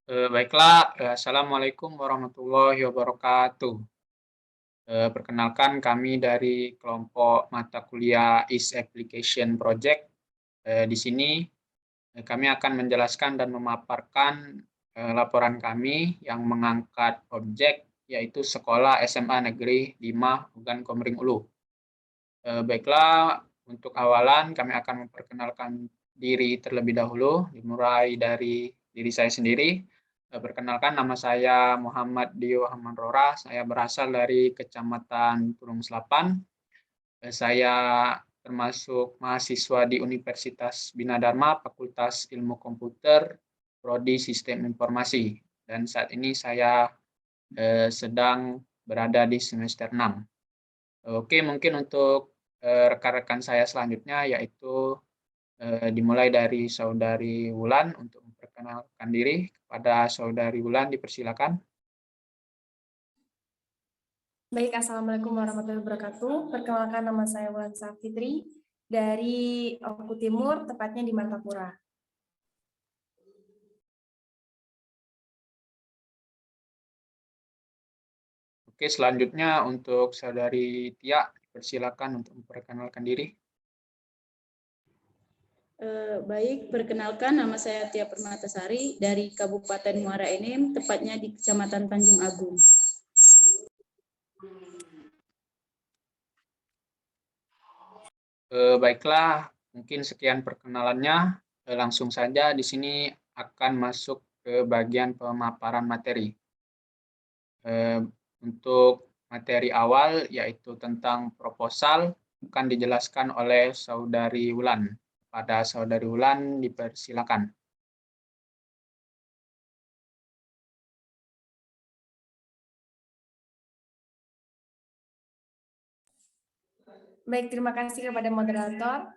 Baiklah, assalamualaikum warahmatullahi wabarakatuh. Perkenalkan kami dari kelompok mata kuliah East Application Project. Di sini kami akan menjelaskan dan memaparkan laporan kami yang mengangkat objek yaitu Sekolah SMA Negeri 5 Ugan Komering Ulu. Baiklah, untuk awalan kami akan memperkenalkan diri terlebih dahulu, dimulai dari diri saya sendiri. Perkenalkan, nama saya Muhammad Dio Hamanrora, saya berasal dari Kecamatan Purung Selapan. Saya termasuk mahasiswa di Universitas Bina Dharma, Fakultas Ilmu Komputer, Prodi Sistem Informasi. Dan saat ini saya sedang berada di semester 6. Oke, mungkin untuk rekan-rekan saya selanjutnya yaitu dimulai dari Saudari Wulan untuk memperkenalkan diri. Kepada Saudari Wulan dipersilakan. Baik, Assalamualaikum warahmatullahi wabarakatuh. Perkenalkan, nama saya Wulan Safitri dari Oku Timur, tepatnya di Martapura. Oke, selanjutnya untuk Saudari Tia, dipersilakan untuk memperkenalkan diri. Baik, perkenalkan nama saya Tia Permatasari dari Kabupaten Muara Enim, tepatnya di Kecamatan Tanjung Agung. Baiklah, mungkin sekian perkenalannya. Langsung saja di sini akan masuk ke bagian pemaparan materi. Untuk materi awal yaitu tentang proposal akan dijelaskan oleh Saudari Wulan. Pada Saudari Wulan dipersilakan. Baik, terima kasih kepada moderator.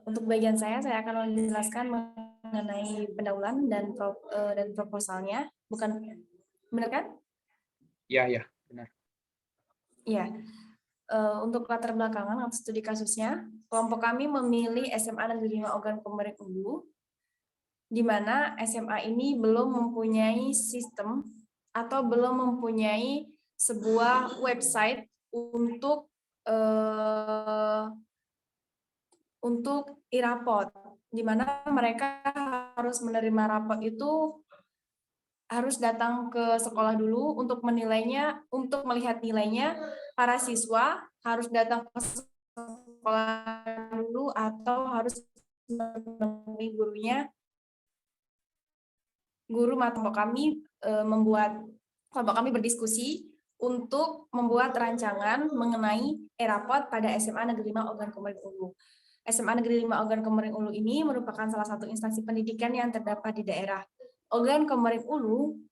Untuk bagian saya akan menjelaskan mengenai pendahuluan dan proposalnya. Bukan, benar kan? Iya, benar. Iya. Untuk latar belakangan atau studi kasusnya, kelompok kami memilih SMA Negeri 5 Ogan Komering Ulu, di mana SMA ini belum mempunyai sistem atau belum mempunyai sebuah website untuk e-rapot, di mana mereka harus menerima rapot itu harus datang ke sekolah dulu untuk menilainya, untuk melihat nilainya. Para siswa harus datang ke sekolah dulu atau harus menemui gurunya. Guru kelompok kami berdiskusi untuk membuat rancangan mengenai e-rapot pada SMA Negeri 5 Ogan Komering Ulu. SMA Negeri 5 Ogan Komering Ulu ini merupakan salah satu instansi pendidikan yang terdapat di daerah Ogan Komering Ulu.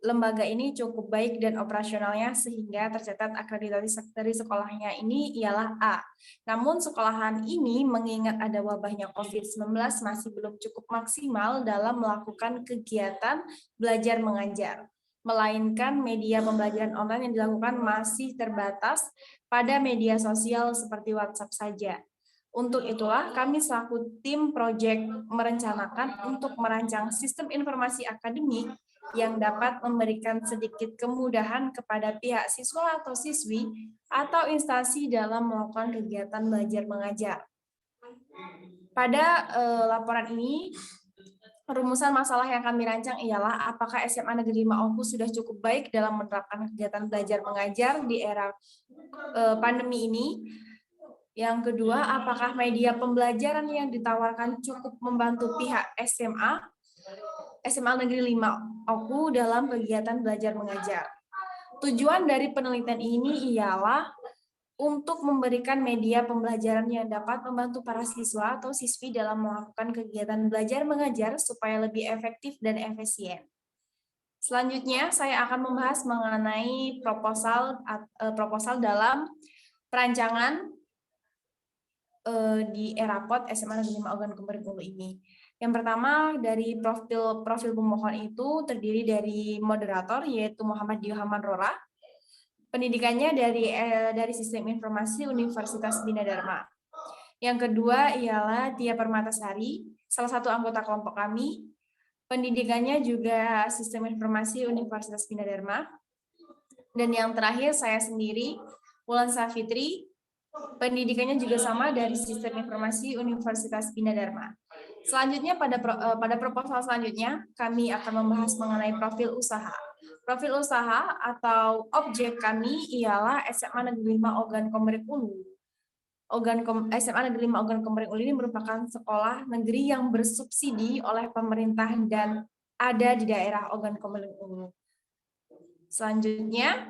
Lembaga ini cukup baik dan operasionalnya sehingga tercatat akreditasi dari sekolahnya ini ialah A. Namun sekolahan ini mengingat ada wabahnya COVID-19 masih belum cukup maksimal dalam melakukan kegiatan belajar mengajar. Melainkan media pembelajaran online yang dilakukan masih terbatas pada media sosial seperti WhatsApp saja. Untuk itulah kami selaku tim proyek merencanakan untuk merancang sistem informasi akademik yang dapat memberikan sedikit kemudahan kepada pihak siswa atau siswi atau instansi dalam melakukan kegiatan belajar mengajar. Pada laporan ini, rumusan masalah yang kami rancang ialah apakah SMA Negeri 5 Oku sudah cukup baik dalam menerapkan kegiatan belajar mengajar di era pandemi ini. Yang kedua, apakah media pembelajaran yang ditawarkan cukup membantu pihak SMA Negeri 5 Oku dalam kegiatan belajar mengajar. Tujuan dari penelitian ini ialah untuk memberikan media pembelajaran yang dapat membantu para siswa atau siswi dalam melakukan kegiatan belajar mengajar supaya lebih efektif dan efisien. Selanjutnya, saya akan membahas mengenai proposal dalam perancangan di e-rapot SMA Negeri 5 Ogan Komering Ulu ini. Yang pertama, dari profil pemohon itu terdiri dari moderator yaitu Muhammad Dio Hamanrora. Pendidikannya dari Sistem Informasi Universitas Bina Dharma. Yang kedua ialah Tia Permatasari, salah satu anggota kelompok kami. Pendidikannya juga Sistem Informasi Universitas Bina Dharma. Dan yang terakhir saya sendiri, Wulan Safitri, pendidikannya juga sama dari Sistem Informasi Universitas Bina Dharma. Selanjutnya pada proposal selanjutnya kami akan membahas mengenai profil usaha. Profil usaha atau objek kami ialah SMA Negeri 5 Ogan Komering Ulu. SMA Negeri 5 Ogan Komering Ulu ini merupakan sekolah negeri yang bersubsidi oleh pemerintah dan ada di daerah Ogan Komering Ulu. Selanjutnya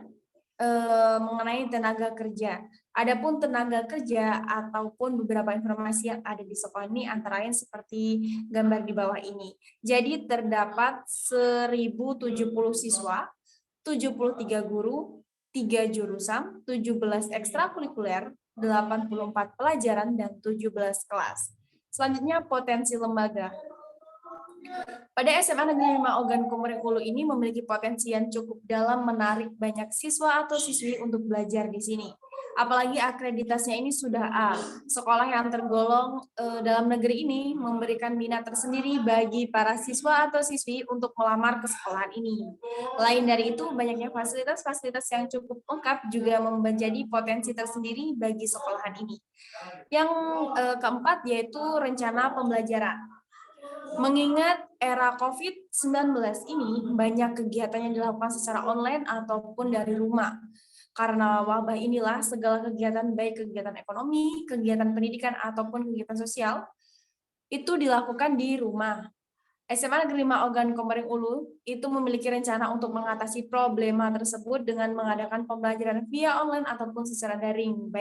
mengenai tenaga kerja. Adapun tenaga kerja ataupun beberapa informasi yang ada di sekolah ini antara lain seperti gambar di bawah ini. Jadi terdapat 1070 siswa, 73 guru, 3 jurusan, 17 ekstrakurikuler, 84 pelajaran, dan 17 kelas. Selanjutnya potensi lembaga. Pada SMA Negeri 5 Ogan Komering Ulu ini memiliki potensi yang cukup dalam menarik banyak siswa atau siswi untuk belajar di sini. Apalagi akreditasnya ini sudah A. Sekolah yang tergolong dalam negeri ini memberikan minat tersendiri bagi para siswa atau siswi untuk melamar ke sekolahan ini. Lain dari itu, banyaknya fasilitas-fasilitas yang cukup lengkap juga menjadi potensi tersendiri bagi sekolahan ini. Yang keempat yaitu rencana pembelajaran. Mengingat era COVID-19 ini, banyak kegiatan yang dilakukan secara online ataupun dari rumah. Karena wabah inilah segala kegiatan, baik kegiatan ekonomi, kegiatan pendidikan, ataupun kegiatan sosial, itu dilakukan di rumah. SMA Negeri 5 Ogan Komering Ulu itu memiliki rencana untuk mengatasi problema tersebut dengan mengadakan pembelajaran via online ataupun secara daring,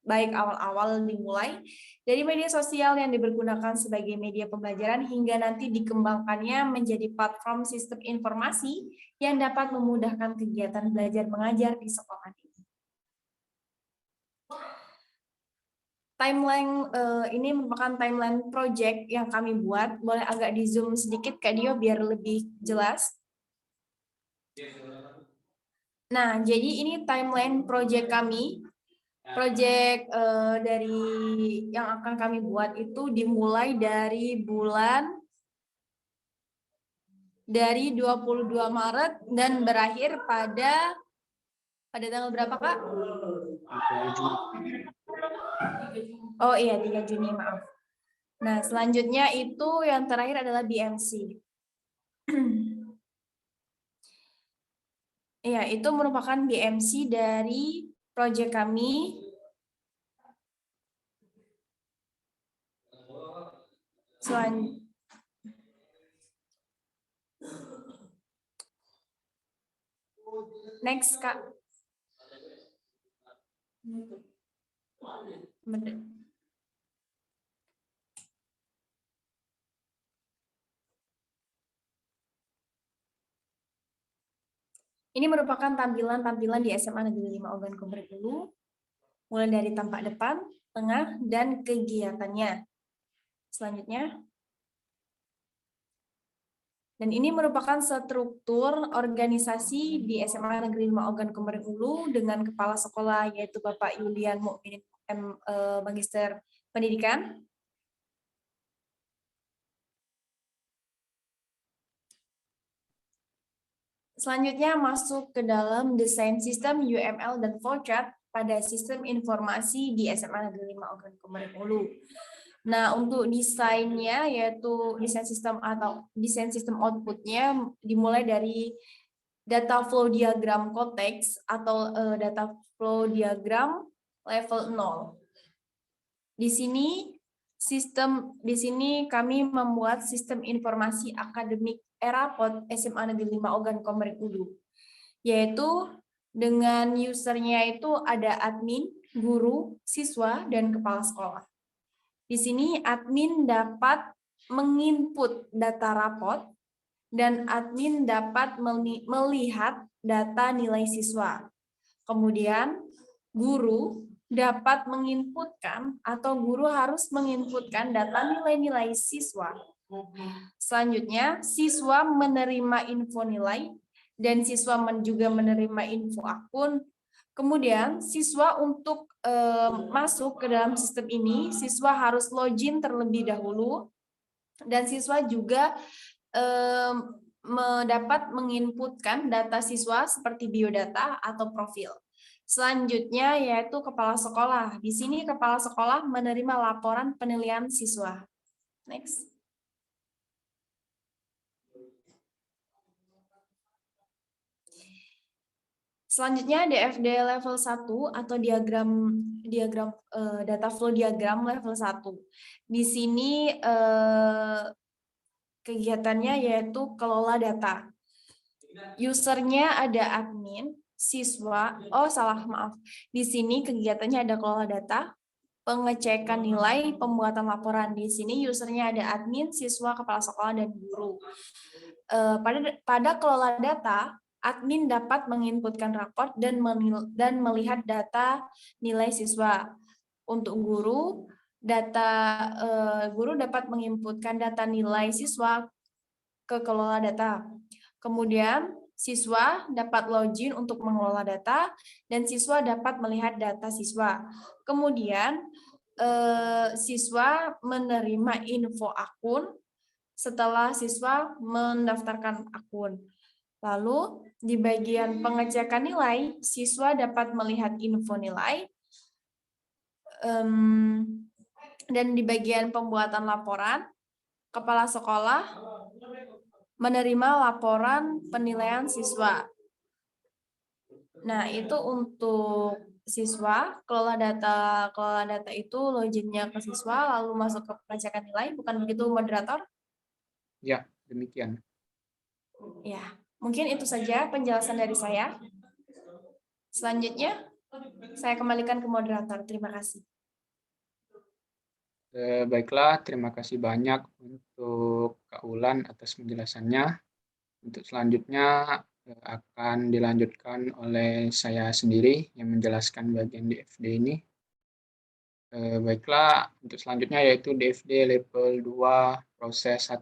baik awal-awal dimulai dari media sosial yang dipergunakan sebagai media pembelajaran hingga nanti dikembangkannya menjadi platform sistem informasi yang dapat memudahkan kegiatan belajar mengajar di sekolah ini. Timeline ini merupakan timeline project yang kami buat. Boleh agak di zoom sedikit Kak Dio biar lebih jelas. Nah, jadi ini timeline project kami. Project dari yang akan kami buat itu dimulai dari 22 Maret dan berakhir pada tanggal berapa, Kak? Oh iya, 3 Juni, maaf. Nah, selanjutnya itu yang terakhir adalah BMC. Ya, itu merupakan BMC dari proyek kami. Next, Kak. Ini merupakan tampilan di SMA Negeri 5 Ogan Komering Ulu, mulai dari tampak depan, tengah, dan kegiatannya. Selanjutnya. Dan ini merupakan struktur organisasi di SMA Negeri 5 Ogan Komering Ulu dengan kepala sekolah yaitu Bapak Yulian Mukminin Magister Pendidikan. Selanjutnya masuk ke dalam desain sistem UML dan flowchart pada sistem informasi di SMA Negeri 5 Ogan Komering Ulu. Nah, untuk desainnya yaitu desain sistem atau desain sistem outputnya dimulai dari data flow diagram konteks atau data flow diagram level 0. Di sini kami membuat sistem informasi akademik ERAPOD SMA Negeri 5 Ogan Komering Ulu, yaitu dengan usernya itu ada admin, guru, siswa, dan kepala sekolah. Di sini admin dapat menginput data rapot dan admin dapat melihat data nilai siswa. Kemudian guru dapat menginputkan atau guru harus menginputkan data nilai-nilai siswa. Selanjutnya, siswa menerima info nilai dan siswa juga menerima info akun. Kemudian, siswa untuk masuk ke dalam sistem ini, siswa harus login terlebih dahulu dan siswa juga dapat menginputkan data siswa seperti biodata atau profil. Selanjutnya yaitu kepala sekolah. Di sini kepala sekolah menerima laporan penilaian siswa. Next. Selanjutnya DFD level 1 atau diagram data flow diagram level 1. Di sini kegiatannya yaitu kelola data. Usernya ada admin, siswa, maaf. Di sini kegiatannya ada kelola data, pengecekan nilai, pembuatan laporan. Di sini usernya ada admin, siswa, kepala sekolah, dan guru. Pada kelola data, admin dapat menginputkan raport dan melihat data nilai siswa. Untuk guru, guru dapat menginputkan data nilai siswa ke kelola data. Kemudian siswa dapat login untuk mengelola data dan siswa dapat melihat data siswa. Kemudian siswa menerima info akun setelah siswa mendaftarkan akun. Lalu di bagian pengecekan nilai, siswa dapat melihat info nilai. Dan di bagian pembuatan laporan, kepala sekolah menerima laporan penilaian siswa. Nah, itu untuk siswa, kelola data itu loginnya ke siswa, lalu masuk ke pengecekan nilai, bukan begitu moderator? Ya, demikian. Ya, mungkin itu saja penjelasan dari saya. Selanjutnya, saya kembalikan ke moderator. Terima kasih. Baiklah, terima kasih banyak untuk Kak Ulan atas penjelasannya. Untuk selanjutnya akan dilanjutkan oleh saya sendiri yang menjelaskan bagian DFD ini. Baiklah, untuk selanjutnya yaitu DFD level 2 proses 1.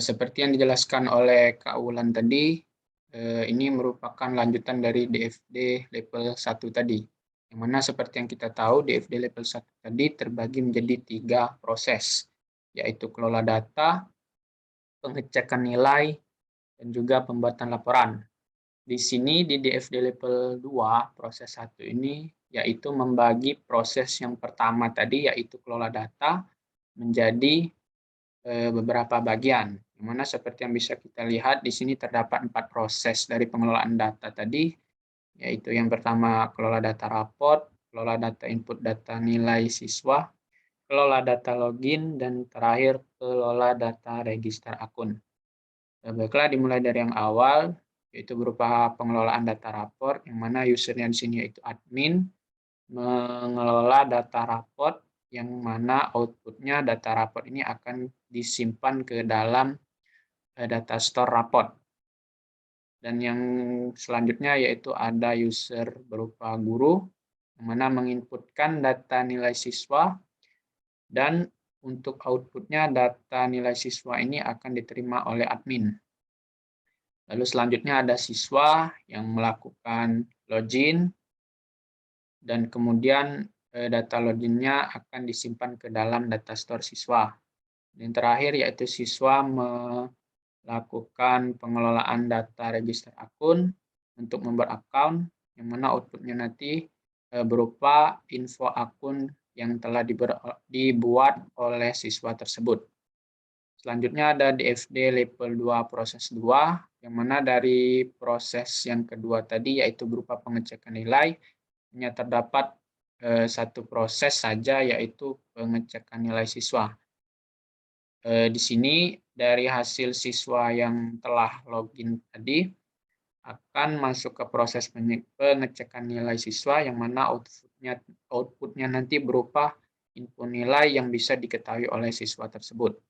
Seperti yang dijelaskan oleh Kak Ulan tadi, ini merupakan lanjutan dari DFD level 1 tadi. Yang mana seperti yang kita tahu, DFD level 1 tadi terbagi menjadi 3 proses, yaitu kelola data, pengecekan nilai, dan juga pembuatan laporan. Di sini di DFD level 2, proses 1 ini, yaitu membagi proses yang pertama tadi, yaitu kelola data, menjadi beberapa bagian, yang mana seperti yang bisa kita lihat di sini terdapat 4 proses dari pengelolaan data tadi, yaitu yang pertama kelola data raport, kelola data input data nilai siswa, kelola data login, dan terakhir kelola data register akun. Baiklah, dimulai dari yang awal, yaitu berupa pengelolaan data raport, yang mana usernya di sini yaitu admin, mengelola data raport, yang mana outputnya data raport ini akan disimpan ke dalam data store raport. Dan yang selanjutnya yaitu ada user berupa guru, yang mana menginputkan data nilai siswa, dan untuk outputnya data nilai siswa ini akan diterima oleh admin. Lalu selanjutnya ada siswa yang melakukan login, dan kemudian data loginnya akan disimpan ke dalam data store siswa. Dan terakhir yaitu siswa melakukan pengelolaan data register akun untuk membuat account, yang mana outputnya nanti berupa info akun yang telah dibuat oleh siswa tersebut. Selanjutnya ada DFD level 2 proses 2, yang mana dari proses yang kedua tadi yaitu berupa pengecekan nilai, hanya terdapat satu proses saja yaitu pengecekan nilai siswa. Di sini dari hasil siswa yang telah login tadi akan masuk ke proses pengecekan nilai siswa, yang mana outputnya nanti berupa info nilai yang bisa diketahui oleh siswa tersebut.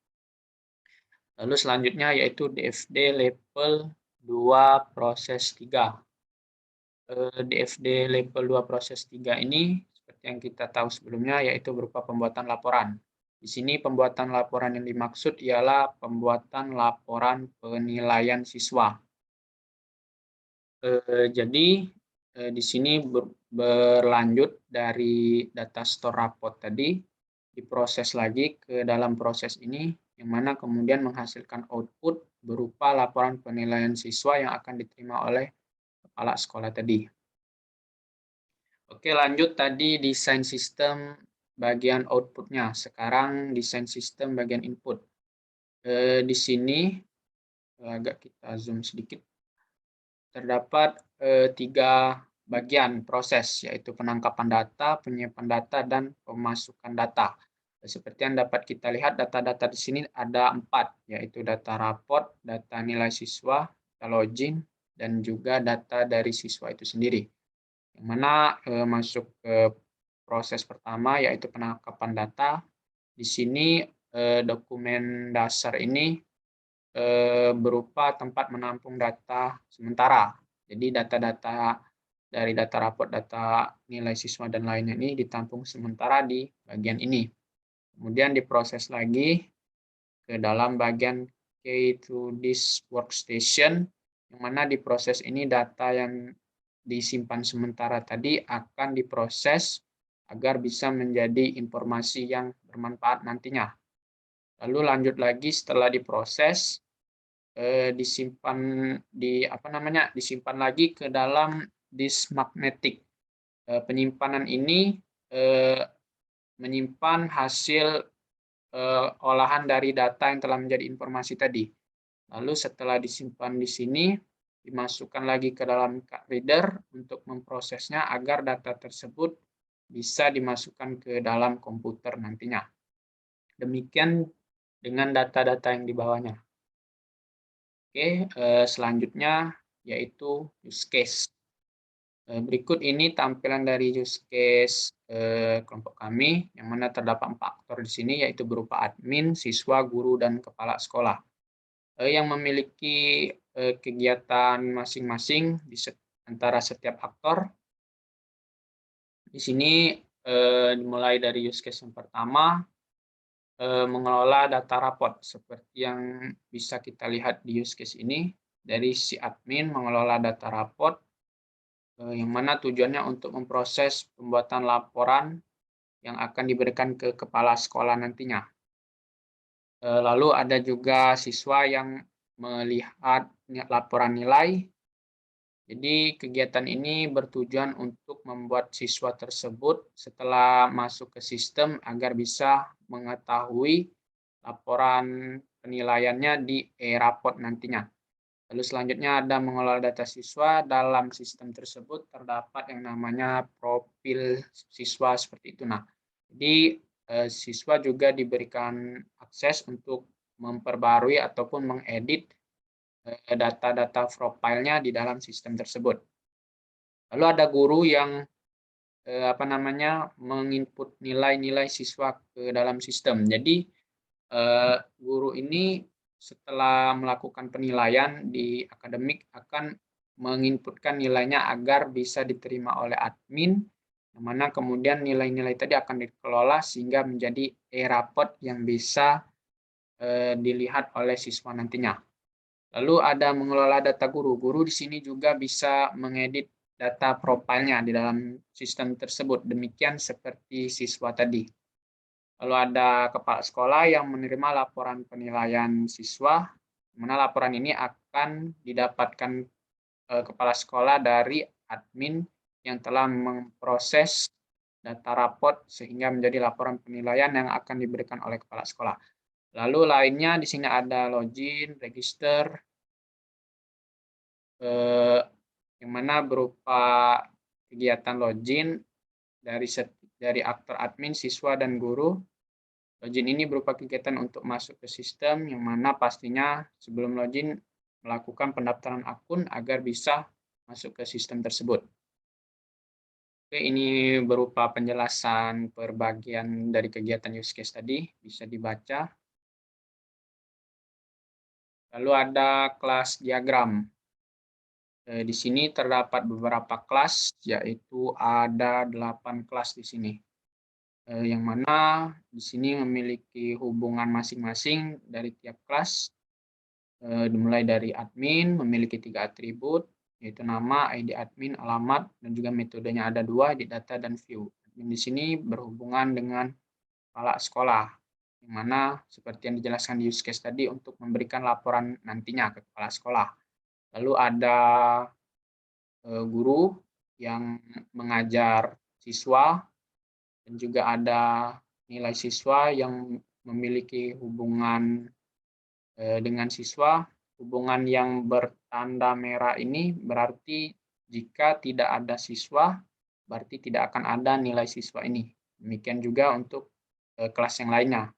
Lalu selanjutnya yaitu DFD level 2 proses 3. DFD level 2 proses 3 ini seperti yang kita tahu sebelumnya yaitu berupa pembuatan laporan. Di sini pembuatan laporan yang dimaksud ialah pembuatan laporan penilaian siswa. Jadi di sini berlanjut dari data store raport tadi, diproses lagi ke dalam proses ini, yang mana kemudian menghasilkan output berupa laporan penilaian siswa yang akan diterima oleh kepala sekolah tadi. Oke, lanjut tadi desain sistem bagian outputnya. Sekarang desain sistem bagian input. Di sini agak kita zoom sedikit. Terdapat 3 bagian proses, yaitu penangkapan data, penyimpanan data, dan pemasukan data. Seperti yang dapat kita lihat, data-data di sini ada 4, yaitu data raport, data nilai siswa, data login, dan juga data dari siswa itu sendiri. Yang mana masuk ke proses pertama, yaitu penangkapan data. Di sini dokumen dasar ini berupa tempat menampung data sementara. Jadi data-data dari data raport, data nilai siswa, dan lainnya ini ditampung sementara di bagian ini. Kemudian diproses lagi ke dalam bagian key to this workstation, yang mana di proses ini data yang disimpan sementara tadi akan diproses agar bisa menjadi informasi yang bermanfaat nantinya. Lalu lanjut lagi setelah diproses, disimpan lagi ke dalam disk magnetik. Penyimpanan ini menyimpan hasil olahan dari data yang telah menjadi informasi tadi. Lalu setelah disimpan di sini, dimasukkan lagi ke dalam card reader untuk memprosesnya agar data tersebut bisa dimasukkan ke dalam komputer nantinya. Demikian dengan data-data yang di bawahnya. Oke, selanjutnya yaitu use case. Berikut ini tampilan dari use case kelompok kami, yang mana terdapat 4 aktor di sini, yaitu berupa admin, siswa, guru, dan kepala sekolah. Yang memiliki kegiatan masing-masing di antara setiap aktor. Di sini dimulai dari use case yang pertama, mengelola data raport, seperti yang bisa kita lihat di use case ini. Dari si admin mengelola data raport, yang mana tujuannya untuk memproses pembuatan laporan yang akan diberikan ke kepala sekolah nantinya. Lalu ada juga siswa yang melihat laporan nilai. Jadi kegiatan ini bertujuan untuk membuat siswa tersebut setelah masuk ke sistem agar bisa mengetahui laporan penilaiannya di e-raport nantinya. Lalu selanjutnya ada mengelola data siswa. Dalam sistem tersebut terdapat yang namanya profil siswa seperti itu. Nah, jadi siswa juga diberikan akses untuk memperbarui ataupun mengedit data-data profilnya di dalam sistem tersebut. Lalu ada guru yang menginput nilai-nilai siswa ke dalam sistem. Jadi guru ini setelah melakukan penilaian di akademik akan menginputkan nilainya agar bisa diterima oleh admin, yang mana kemudian nilai-nilai tadi akan dikelola sehingga menjadi e-raport yang bisa dilihat oleh siswa nantinya. Lalu ada mengelola data guru. Guru di sini juga bisa mengedit data profilnya di dalam sistem tersebut. Demikian seperti siswa tadi. Lalu ada kepala sekolah yang menerima laporan penilaian siswa, di mana laporan ini akan didapatkan kepala sekolah dari admin yang telah memproses data raport sehingga menjadi laporan penilaian yang akan diberikan oleh kepala sekolah. Lalu lainnya di sini ada login, register, yang mana berupa kegiatan login dari aktor admin, siswa, dan guru. Login ini berupa kegiatan untuk masuk ke sistem, yang mana pastinya sebelum login melakukan pendaftaran akun agar bisa masuk ke sistem tersebut. Oke, ini berupa penjelasan per bagian dari kegiatan use case tadi, bisa dibaca. Lalu ada kelas diagram. Di sini terdapat beberapa kelas, yaitu ada 8 kelas di sini. Yang mana di sini memiliki hubungan masing-masing dari tiap kelas. Dimulai dari admin, memiliki 3 atribut, yaitu nama, ID admin, alamat, dan juga metodenya ada 2, edit data, dan view. Admin di sini berhubungan dengan kepala sekolah, yang mana seperti yang dijelaskan di use case tadi untuk memberikan laporan nantinya ke kepala sekolah. Lalu ada guru yang mengajar siswa, dan juga ada nilai siswa yang memiliki hubungan dengan siswa. Hubungan yang bertanda merah ini berarti jika tidak ada siswa, berarti tidak akan ada nilai siswa ini. Demikian juga untuk kelas yang lainnya.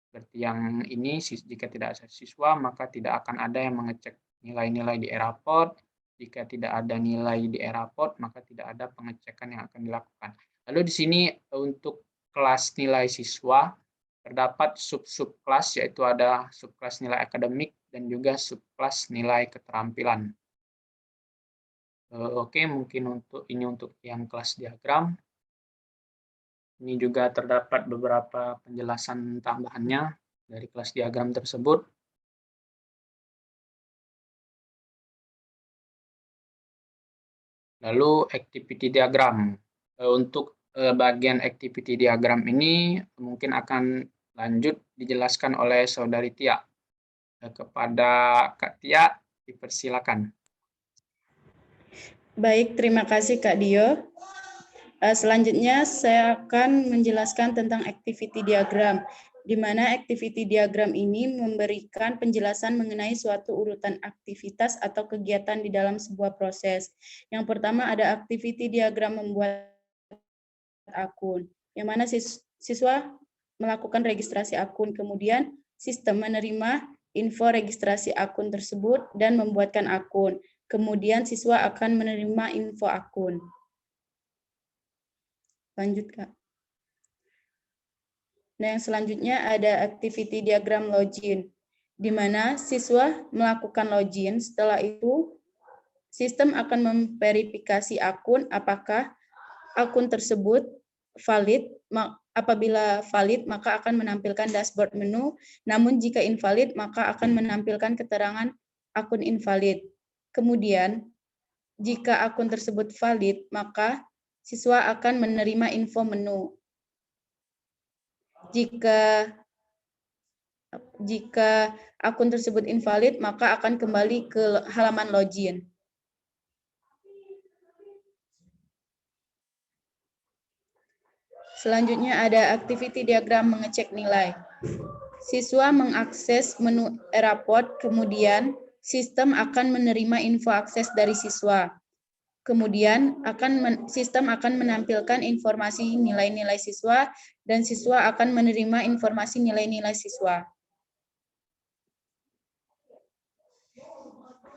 Seperti yang ini, jika tidak ada siswa, maka tidak akan ada yang mengecek nilai-nilai di e-raport. Jika tidak ada nilai di e-raport, maka tidak ada pengecekan yang akan dilakukan. Lalu di sini untuk kelas nilai siswa, terdapat sub-sub kelas, yaitu ada subkelas nilai akademik dan juga subkelas nilai keterampilan. Oke, mungkin untuk yang kelas diagram. Ini juga terdapat beberapa penjelasan tambahannya dari kelas diagram tersebut. Lalu activity diagram. Untuk bagian activity diagram ini mungkin akan lanjut dijelaskan oleh Saudari Tia. Kepada Kak Tia, dipersilakan. Baik, terima kasih Kak Dio. Selanjutnya saya akan menjelaskan tentang activity diagram, di mana activity diagram ini memberikan penjelasan mengenai suatu urutan aktivitas atau kegiatan di dalam sebuah proses. Yang pertama ada activity diagram membuat akun, yang mana siswa melakukan registrasi akun, kemudian sistem menerima info registrasi akun tersebut dan membuatkan akun. Kemudian siswa akan menerima info akun. Lanjut, Kak. Nah, yang selanjutnya ada activity diagram login, di mana siswa melakukan login. Setelah itu, sistem akan memverifikasi akun apakah akun tersebut valid. Apabila valid, maka akan menampilkan dashboard menu. Namun jika invalid, maka akan menampilkan keterangan akun invalid. Kemudian, jika akun tersebut valid, maka siswa akan menerima info menu. Jika akun tersebut invalid, maka akan kembali ke halaman login. Selanjutnya ada activity diagram mengecek nilai. Siswa mengakses menu e-raport, kemudian sistem akan menerima info akses dari siswa. Kemudian sistem akan menampilkan informasi nilai-nilai siswa dan siswa akan menerima informasi nilai-nilai siswa.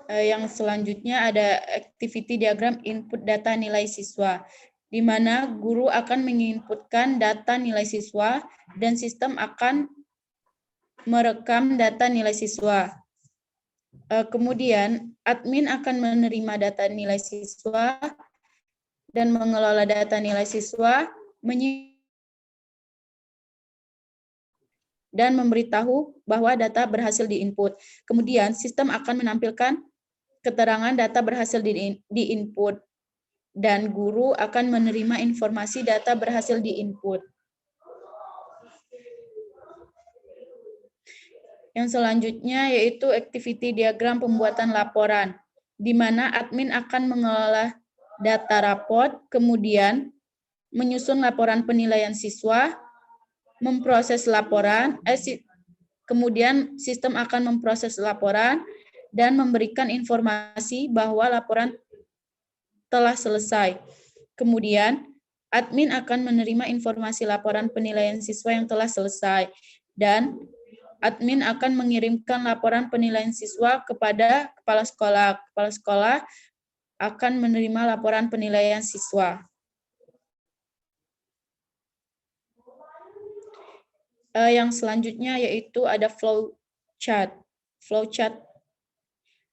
Yang selanjutnya ada activity diagram input data nilai siswa, di mana guru akan menginputkan data nilai siswa dan sistem akan merekam data nilai siswa. Kemudian admin akan menerima data nilai siswa dan mengelola data nilai siswa, dan memberitahu bahwa data berhasil diinput. Kemudian sistem akan menampilkan keterangan data berhasil diinput, dan guru akan menerima informasi data berhasil diinput. Yang selanjutnya yaitu activity diagram pembuatan laporan, di mana admin akan mengelola data raport, kemudian menyusun laporan penilaian siswa, memproses laporan, kemudian sistem akan memproses laporan dan memberikan informasi bahwa laporan telah selesai. Kemudian admin akan menerima informasi laporan penilaian siswa yang telah selesai, dan admin akan mengirimkan laporan penilaian siswa kepada kepala sekolah. Kepala sekolah akan menerima laporan penilaian siswa. Yang selanjutnya yaitu ada flowchart.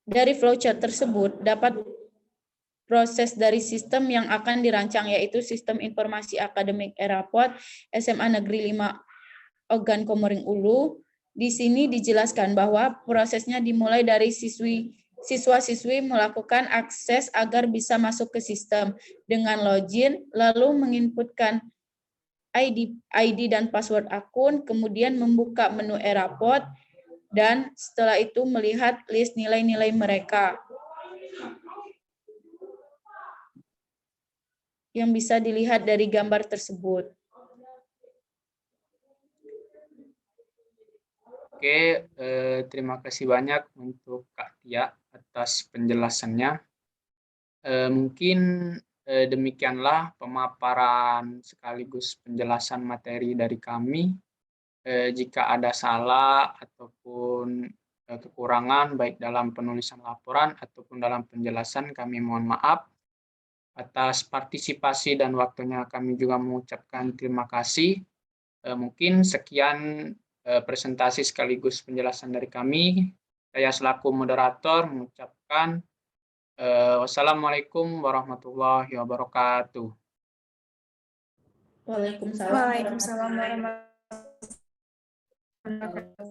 Dari flowchart tersebut dapat proses dari sistem yang akan dirancang, yaitu sistem informasi akademik e-raport SMA Negeri 5 Ogan Komering Ulu. Di sini dijelaskan bahwa prosesnya dimulai dari siswa-siswi melakukan akses agar bisa masuk ke sistem dengan login, lalu menginputkan ID dan password akun, kemudian membuka menu e-raport, dan setelah itu melihat list nilai-nilai mereka yang bisa dilihat dari gambar tersebut. Oke, terima kasih banyak untuk Kak Tia atas penjelasannya. Mungkin demikianlah pemaparan sekaligus penjelasan materi dari kami. Jika ada salah ataupun kekurangan baik dalam penulisan laporan ataupun dalam penjelasan, kami mohon maaf. Atas partisipasi dan waktunya kami juga mengucapkan terima kasih. Mungkin sekian presentasi sekaligus penjelasan dari kami. Saya selaku moderator mengucapkan wassalamualaikum warahmatullahi wabarakatuh. Waalaikumsalam. Waalaikumsalam warahmatullahi wabarakatuh.